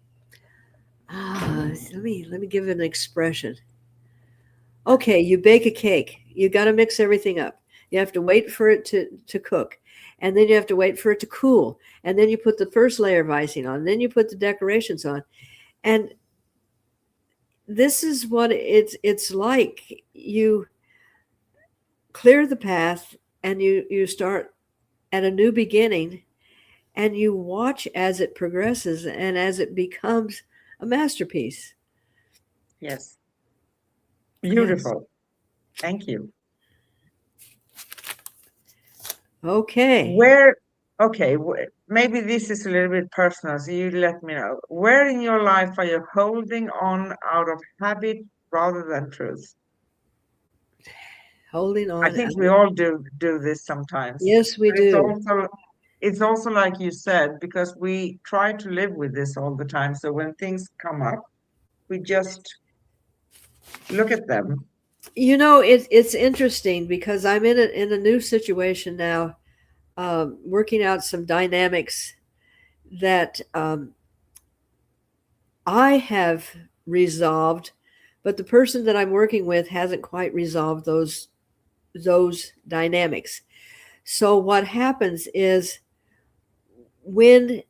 let me give an expression. Okay, you bake a cake. You got to mix everything up. You have to wait for it to cook. And then you have to wait for it to cool. And then you put the first layer of icing on. Then you put the decorations on. And this is what it's like. You clear the path and you start at a new beginning and you watch as it progresses and as it becomes a masterpiece. Yes. Yes. Beautiful. Thank you. Okay. Where, okay, maybe this is a little bit personal, so you let me know. Where in your life are you holding on out of habit rather than truth? Holding I on. think we all do this sometimes. Yes, we But it's do. also it's also like you said, because we try to live with this all the time. So when things come up, we just look at them. It's interesting because I'm in a new situation now, working out some dynamics that I have resolved, but the person that I'm working with hasn't quite resolved those dynamics. So what happens is when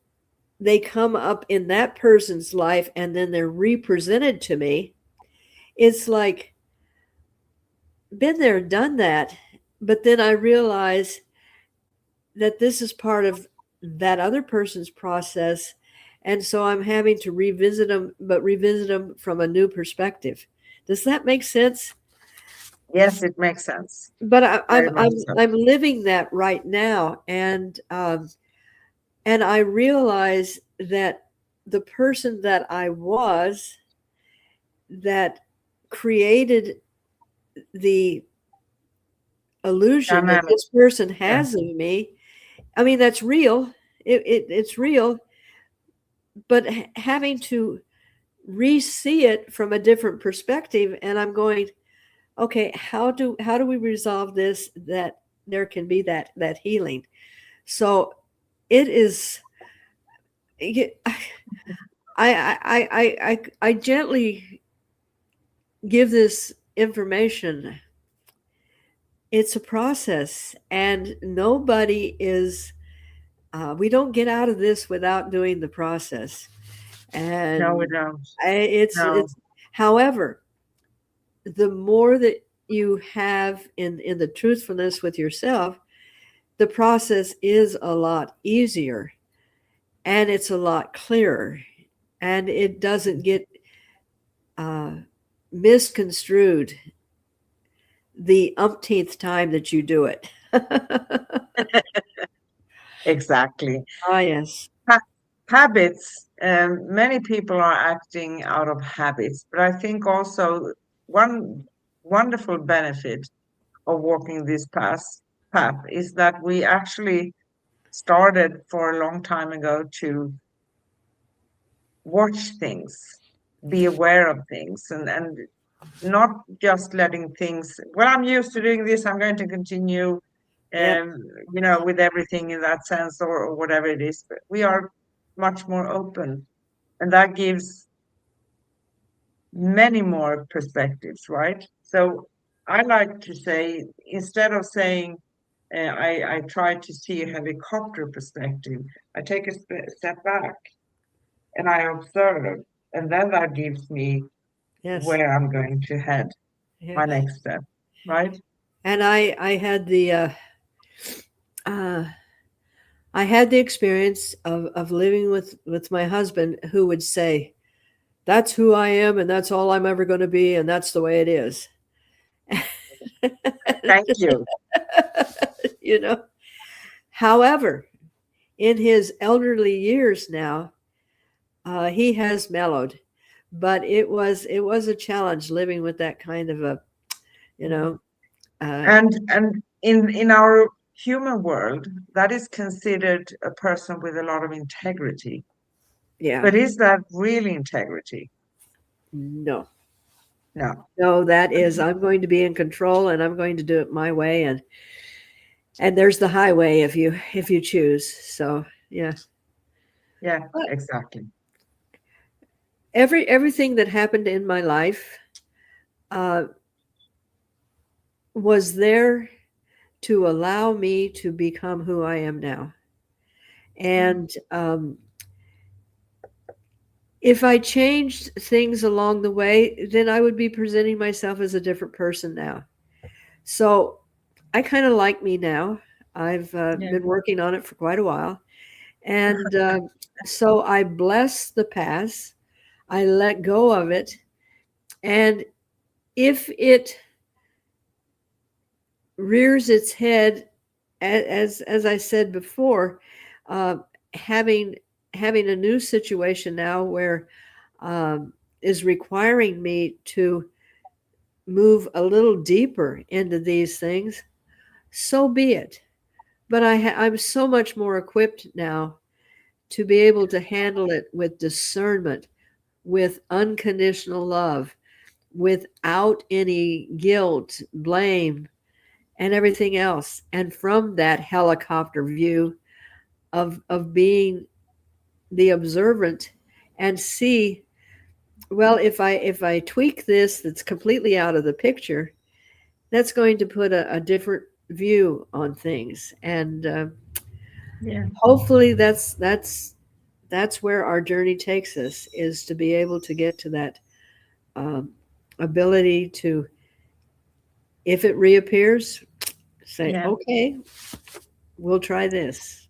they come up in that person's life and then they're represented to me, it's like been there, done that. But then I realize that this is part of that other person's process. And so I'm having to revisit them, but revisit them from a new perspective. Does that make sense? Yes, it makes sense. But Very much so. I'm living that right now, and I realize that the person that I was that created the illusion that Dynamic. this person Yeah. has of me. I mean, that's real. It's real, but having to re-see it from a different perspective, and I'm going, okay, how do we resolve this that there can be that healing? So it is. I gently give this information. It's a process, and nobody is. We don't get out of this without doing the process, No, we and don't. No. it's. However, the more that you have in the truthfulness with yourself, the process is a lot easier, and it's a lot clearer. and it doesn't get uh, misconstrued the umpteenth time that you do it. Exactly. Ah, yes. Ha- Habits, many people are acting out of habits, but I think also one wonderful benefit of walking this path is that we actually started for a long time ago to watch things, be aware of things, and not just letting things, well, I'm used to doing this, I'm going to continue, Yep. um, with everything in that sense, or whatever it is. But we are much more open, and that gives many more perspectives, right? So I like to say, instead of saying, I try to see a helicopter perspective, I take a step back and I observe, and then that gives me Yes. where I'm going to head, my Yes. next step, right? And I had the uh, I had the experience of living with my husband who would say, "That's who I am, and that's all I'm ever going to be, and that's the way it is." Thank you. you know. However, in his elderly years now, he has mellowed, but it was a challenge living with that kind of a you know uh, And in our human world, that is considered a person with a lot of integrity. yeah. But is that really integrity? No, No. no, that is, I'm going to be in control and I'm going to do it my way, and there's the highway if you choose. So yeah. Yeah, But exactly. everything that happened in my life uh, was there to allow me to become who I am now. And if I changed things along the way, then I would be presenting myself as a different person now. So I kind of like me now. I've Yeah. been working on it for quite a while. And so I bless the past, I let go of it. And if it rears its head, as I said before, uh, having having a new situation now where is requiring me to move a little deeper into these things, so be it. But I'm so much more equipped now to be able to handle it with discernment, with unconditional love, without any guilt, blame, and everything else. And from that helicopter view of being the observant and see, well, if I tweak this that's completely out of the picture, that's going to put a different view on things. And Yeah. hopefully that's where our journey takes us, is to be able to get to that um, ability to, if it reappears, say, Yeah, okay, we'll try this.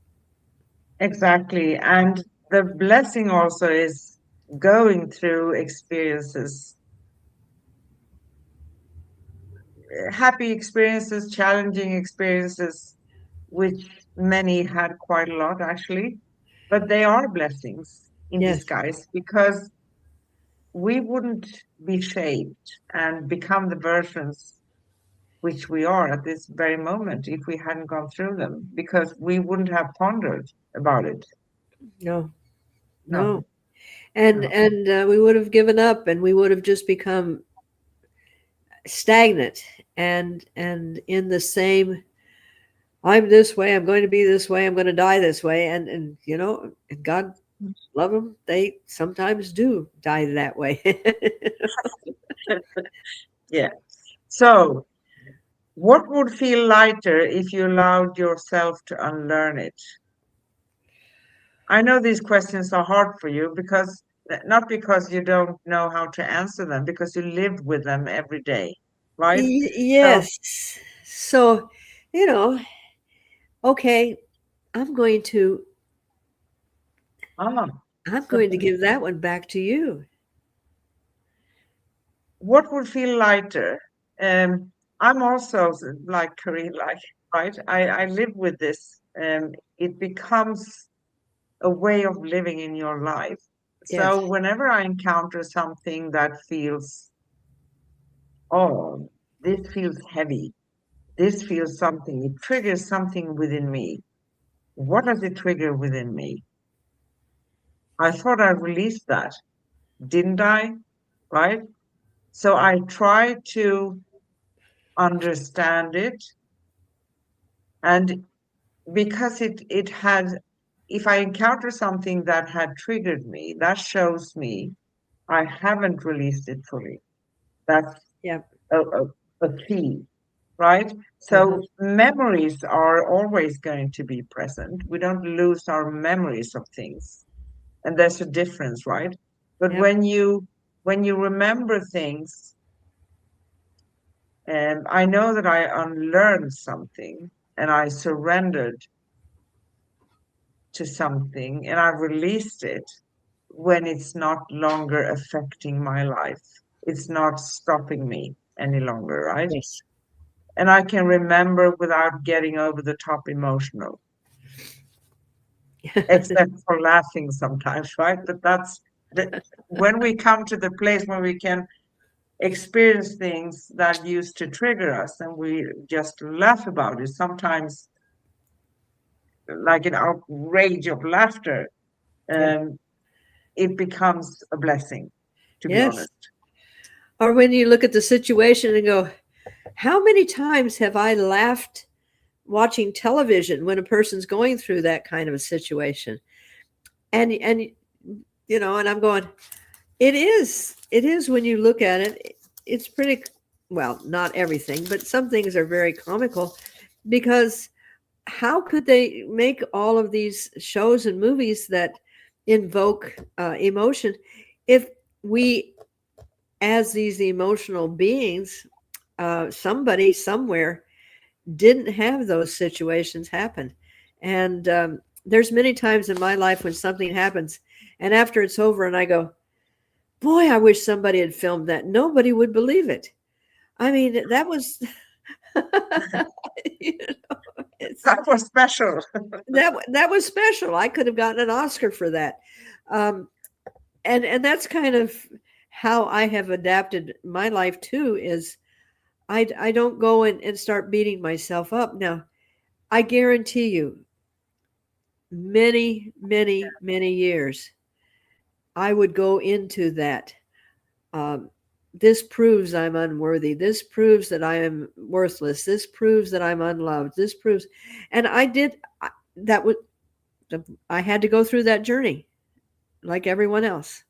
exactly. And the blessing also is going through experiences, happy experiences, challenging experiences, which many had quite a lot actually. But they are blessings in Yes. disguise, because we wouldn't be shaped and become the versions which we are at this very moment if we hadn't gone through them, because we wouldn't have pondered about it. No. No, No. and no. and we would have given up, and we would have just become stagnant and in the same, I'm this way, I'm going to be this way, I'm going to die this way. And God love them, they sometimes do die that way. Yeah. So, what would feel lighter if you allowed yourself to unlearn it? I know these questions are hard for you, because not because you don't know how to answer them, because you live with them every day, right? So, Yes. So, you know, okay, I'm going to ah, I'm going to give that one back to you. What would feel lighter? I'm also like Korean, like, right? I live with this. It becomes a way of living in your life. So Yes. whenever I encounter something that feels, oh, this feels heavy, this feels something, it triggers something within me. What does it trigger within me? I thought I released that, didn't I? Right? So I try to understand it, and because it had, if I encounter something that had triggered me, that shows me I haven't released it fully. That's Yeah. a key, right? Uh-huh. So memories are always going to be present. We don't lose our memories of things, and there's a difference, right? But Yep. when you remember things, and I know that I unlearned something and I surrendered to something and I released it when it's not longer affecting my life. It's not stopping me any longer, right? Yes. And I can remember without getting over the top emotional, except for laughing sometimes, right? But that's the, when we come to the place where we can experience things that used to trigger us and we just laugh about it, sometimes like an outrage of laughter, Yeah. um, it becomes a blessing, to be Yes. honest. Or when you look at the situation and go, how many times have I laughed watching television when a person's going through that kind of a situation? And and I'm going, it is when you look at it, it's pretty, well, not everything, but some things are very comical, because how could they make all of these shows and movies that invoke emotion if we, as these emotional beings, somebody somewhere didn't have those situations happen? And there's many times in my life when something happens, and after it's over, and I go, boy, I wish somebody had filmed that. Nobody would believe it. I mean, that was, you it's That was special. that was special. I could have gotten an Oscar for that. Um, and that's kind of how I have adapted my life too. Is I don't go and start beating myself up. Now, I guarantee you, many years, I would go into that. Um, this proves I'm unworthy. This proves that I am worthless. This proves that I'm unloved. This proves, and I did. That was, I had to go through that journey like everyone else.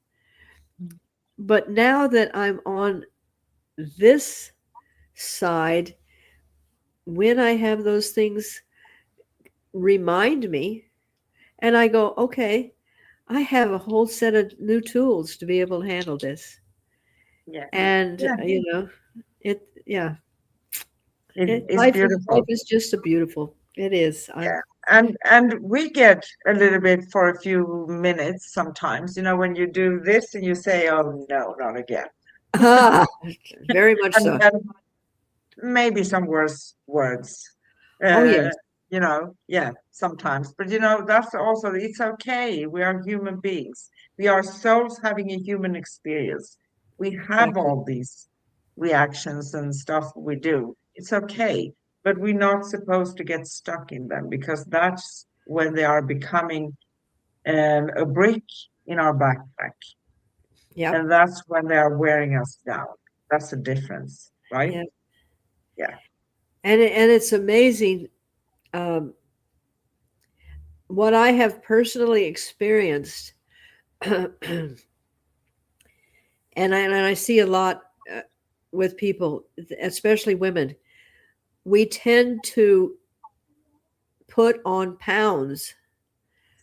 But now that I'm on this side, when I have those things remind me, and I go, okay, I have a whole set of new tools to be able to handle this. Yeah. And Yeah. yeah, It's life beautiful. is just a beautiful. It is. Yeah. And we get a little bit for a few minutes sometimes, when you do this and you say, oh no, not again. Ah, very much And so. then maybe some worse words. Oh Uh, yes, yeah, sometimes. But that's also, it's okay. We are human beings. We are souls having a human experience. We have exactly. all these reactions and stuff we do. It's okay. But we're not supposed to get stuck in them, because that's when they are becoming a brick in our backpack. Yep. And that's when they are wearing us down. That's the difference, right? Yeah. Yeah. And it's amazing, um, what I have personally experienced, and I see a lot with people, especially women. We tend to put on pounds,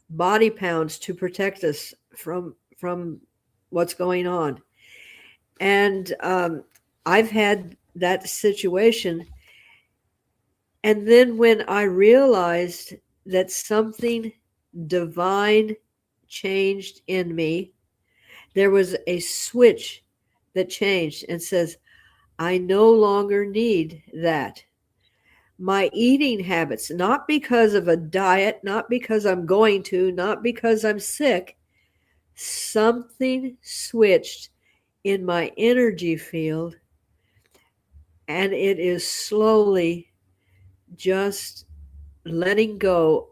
body pounds, to protect us from what's going on. And I've had that situation. And then when I realized that something divine changed in me. There was a switch that changed and says, I no longer need that. My eating habits, not because of a diet, not because I'm going to, not because I'm sick, something switched in my energy field, and it is slowly just letting go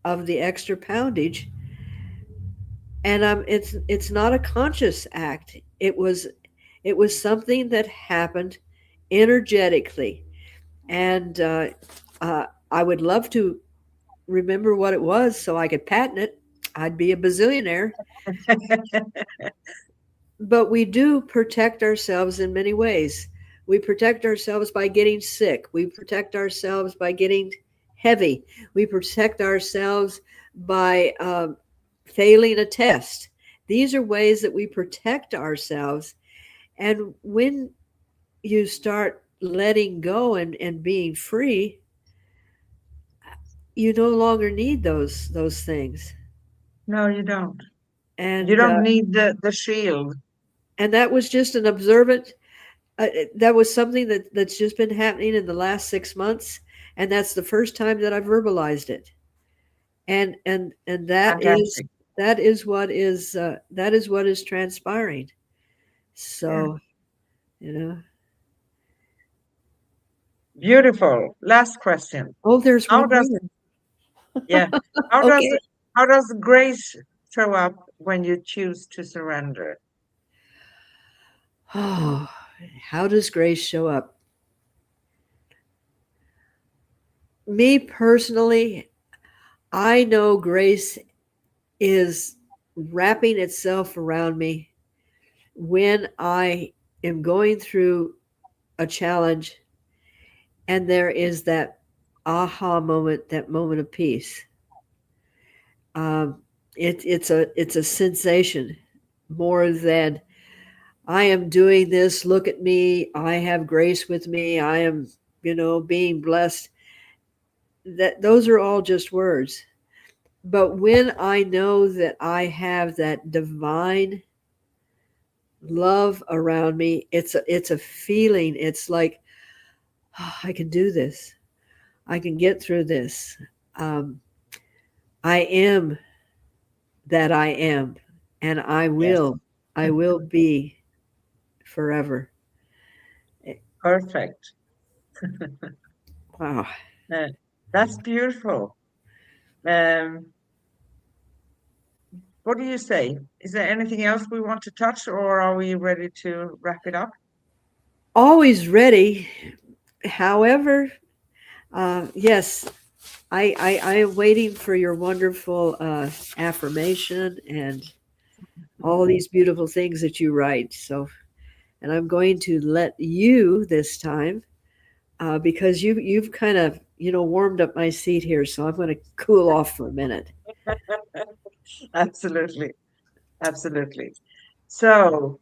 of the extra poundage. And it's not a conscious act. It was something that happened energetically, and I would love to remember what it was so I could patent it. I'd be a bazillionaire. But we do protect ourselves in many ways. We protect ourselves by getting sick. We protect ourselves by getting heavy. We protect ourselves by failing a test. These are ways that we protect ourselves. And when you start letting go and being free, you no longer need those things. No, you don't. You And don't need the shield. and that was just an observant. That was something that's just been happening in the last 6 months, and that's the first time that I've verbalized it. And Fantastic. that is what is transpiring. Yeah. So you know. Beautiful. Last question. Oh, there's How one does more. yeah, how does Okay. how does grace show up when you choose to surrender? Oh, how does grace show up? Me personally, I know grace is wrapping itself around me when I am going through a challenge and there is that aha moment, that moment of peace. Um, it's a sensation more than I am doing this. Look at me. I have grace with me. I am, being blessed. That those are all just words. But when I know that I have that divine love around me, it's a feeling. It's like, oh, I can do this. I can get through this. Um, I am that I am, and I Yes. will. I will be forever. Perfect. Wow. Uh, that's beautiful. Um, what do you say? Is there anything else we want to touch, or are we ready to wrap it up? Always ready. However, yes, I am waiting for your wonderful affirmation and all these beautiful things that you write. So, and I'm going to let you this time because you've kind of warmed up my seat here. So I'm going to cool off for a minute. Absolutely. Absolutely. So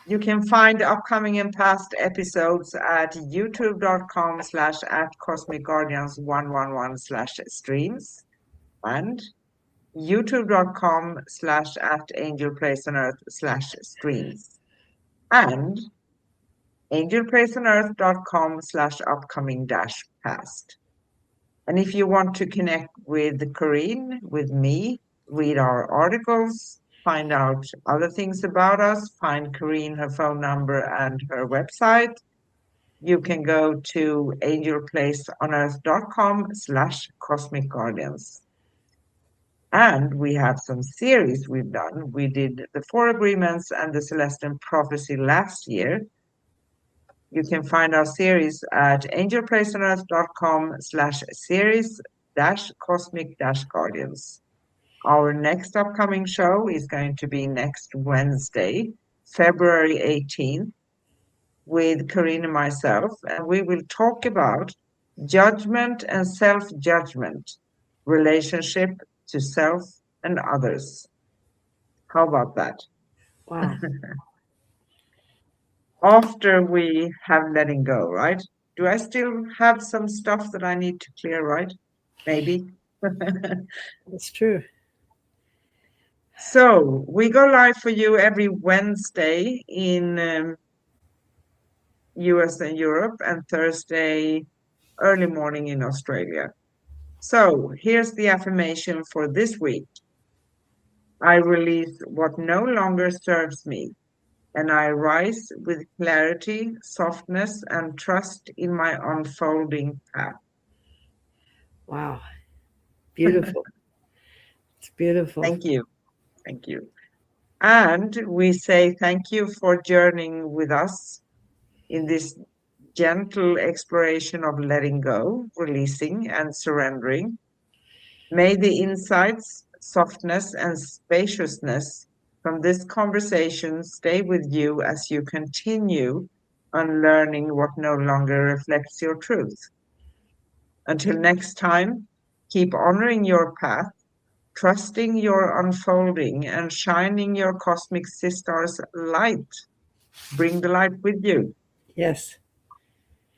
you can find upcoming and past episodes at youtube.com/ at Cosmic Guardians 111 slash streams and youtube.com/ at Angel Place on Earth slash streams and angelplaceonearth.com/ upcoming dash past. And if you want to connect with Corinne, with me, read our articles, find out other things about us, find Corinne, her phone number, and her website, you can go to angelplaceonearth.com/ cosmic guardians. And we have some series we've done. We did the Four Agreements and the Celestial Prophecy last year. You can find our series at angelplaceonearth.com/series cosmic guardians. Our next upcoming show is going to be next Wednesday, February 18th, with Corinne and myself, and we will talk about judgment and self-judgment, relationship to self and others. How about that? Wow. After we have letting go, right? Do I still have some stuff that I need to clear, right? Maybe. That's true. So we go live for you every Wednesday in US and Europe, and Thursday early morning in Australia. So here's the affirmation for this week. I release what no longer serves me, and I rise with clarity, softness, and trust in my unfolding path. Wow. Beautiful. It's beautiful. Thank you. Thank you. And we say thank you for journeying with us in this gentle exploration of letting go, releasing, and surrendering. May the insights, softness, and spaciousness from this conversation stay with you as you continue unlearning what no longer reflects your truth. Until next time, keep honoring your path, trusting your unfolding, and shining your cosmic sisters light. Bring the light with you. Yes.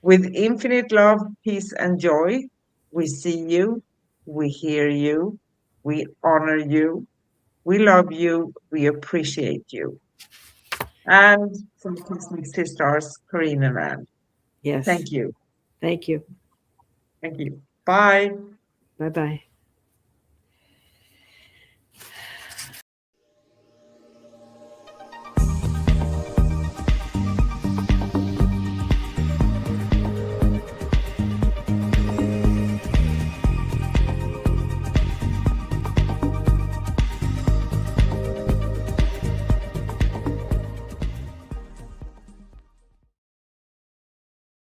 With infinite love, peace, and joy, we see you, we hear you, we honor you, we love you, we appreciate you. And from Cosmic Sisters, Karina and Ann. Yes. Thank you. Thank you. Thank you. Bye. Bye bye.